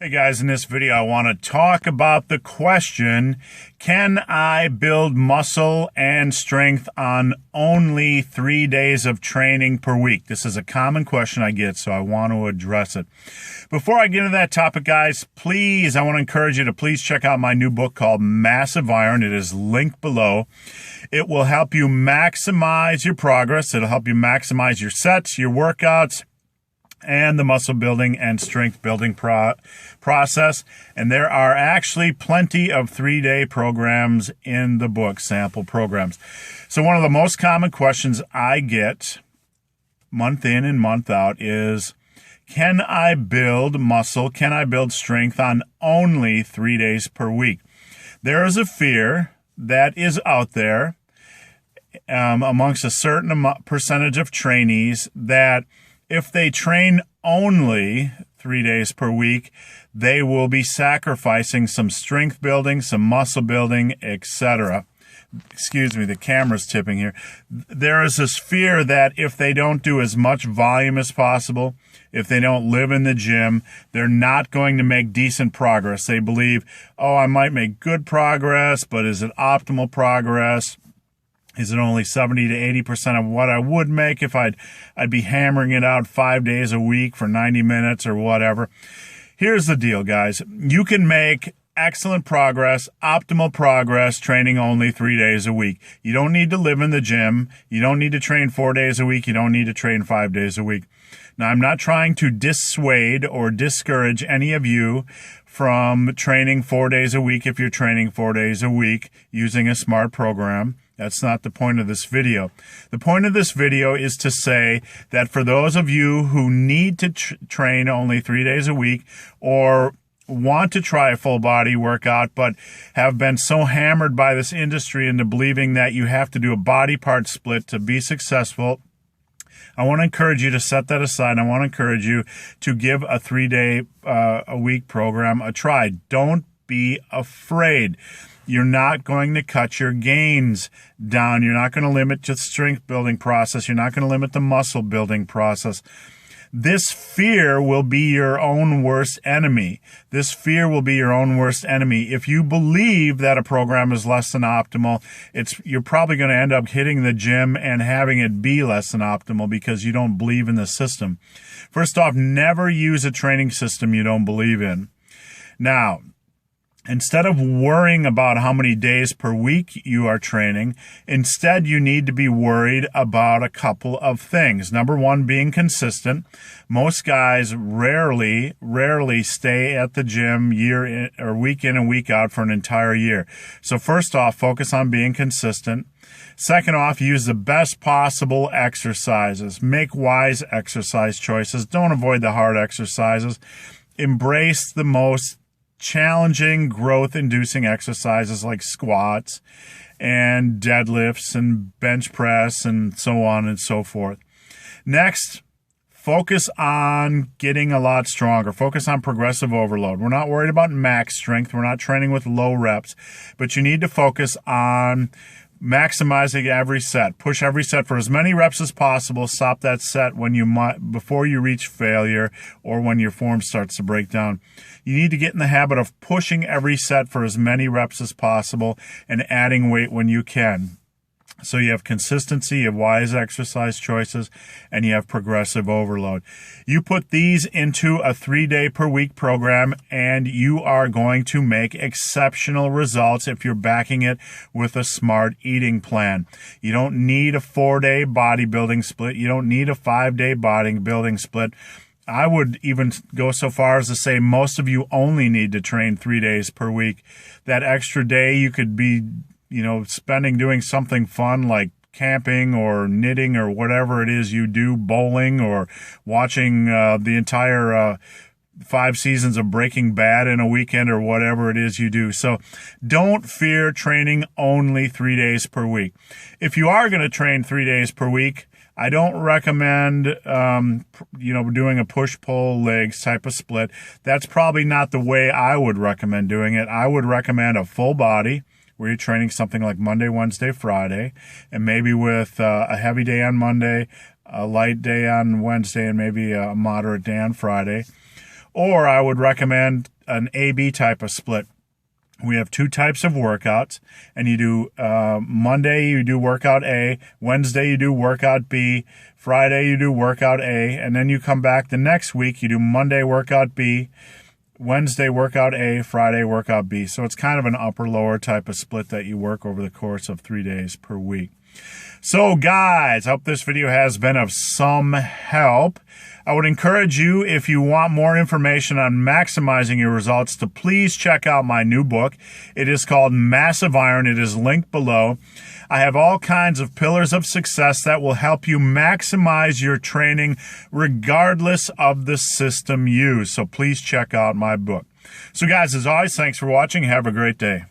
Hey guys, in this video I want to talk about the question, can I build muscle and strength on only 3 days of training per week? This is a common question I get, so I want to address it. Before I get into that topic, guys, please, I want to encourage you to please check out my new book called Massive Iron. It is linked below. It will help you maximize your progress. It'll help you maximize your sets, your workouts, and the muscle building and strength building process. And there are actually plenty of 3-day programs in the book, sample programs. So one of the most common questions I get month in and month out is, can I build muscle, can I build strength on only 3 days per week? There is a fear that is out there amongst a certain percentage of trainees that if they train only 3 days per week, they will be sacrificing some strength building, some muscle building, etc. Excuse me, the camera's tipping here. There is this fear that if they don't do as much volume as possible, if they don't live in the gym, they're not going to make decent progress. They believe, oh, I might make good progress, but is it optimal progress? Is it only 70 to 80% of what I would make if I'd be hammering it out 5 days a week for 90 minutes or whatever? Here's the deal, guys. You can make excellent progress, optimal progress, training only 3 days a week. You don't need to live in the gym. You don't need to train 4 days a week. You don't need to train 5 days a week. Now, I'm not trying to dissuade or discourage any of you from training 4 days a week if you're training 4 days a week using a smart program. That's not the point of this video. The point of this video is to say that for those of you who need to train only 3 days a week or want to try a full body workout but have been so hammered by this industry into believing that you have to do a body part split to be successful, I want to encourage you to set that aside. I want to encourage you to give a 3-day a week program a try. Don't be afraid. You're not going to cut your gains down. You're not going to limit the strength building process. You're not going to limit the muscle building process. This fear will be your own worst enemy. This fear will be your own worst enemy. If you believe that a program is less than optimal, you're probably going to end up hitting the gym and having it be less than optimal because you don't believe in the system. First off, never use a training system you don't believe in. Now, instead of worrying about how many days per week you are training, instead you need to be worried about a couple of things. Number one, being consistent. Most guys rarely stay at the gym week in and week out for an entire year. So first off, focus on being consistent. Second off, use the best possible exercises. Make wise exercise choices. Don't avoid the hard exercises. Embrace the most challenging, growth-inducing exercises like squats and deadlifts and bench press and so on and so forth. Next, focus on getting a lot stronger. Focus on progressive overload. We're not worried about max strength. We're not training with low reps, but you need to focus on maximizing every set. Push every set for as many reps as possible. Stop that set before you reach failure or when your form starts to break down. You need to get in the habit of pushing every set for as many reps as possible and adding weight when you can. So you have consistency, you have wise exercise choices, and you have progressive overload. You put these into a 3-day per week program, and you are going to make exceptional results if you're backing it with a smart eating plan. You don't need a 4-day bodybuilding split. You don't need a 5-day bodybuilding split. I would even go so far as to say most of you only need to train 3 days per week. That extra day you could be spending doing something fun like camping or knitting or whatever it is you do, bowling or watching the entire 5 seasons of Breaking Bad in a weekend or whatever it is you do. So don't fear training only 3 days per week. If you are going to train 3 days per week, I don't recommend, doing a push-pull legs type of split. That's probably not the way I would recommend doing it. I would recommend a full body, where you're training something like Monday, Wednesday, Friday, and maybe with a heavy day on Monday, a light day on Wednesday, and maybe a moderate day on Friday. or I would recommend an A-B type of split. We have 2 types of workouts, and you do Monday you do workout A, Wednesday you do workout B, Friday you do workout A, and then you come back the next week, you do Monday workout B, Wednesday workout A, Friday workout B. So it's kind of an upper-lower type of split that you work over the course of 3 days per week. So guys, I hope this video has been of some help. I would encourage you, if you want more information on maximizing your results, to please check out my new book. It is called Massive Iron. It is linked below. I have all kinds of pillars of success that will help you maximize your training regardless of the system used. So please check out my book. So guys, as always, thanks for watching. Have a great day.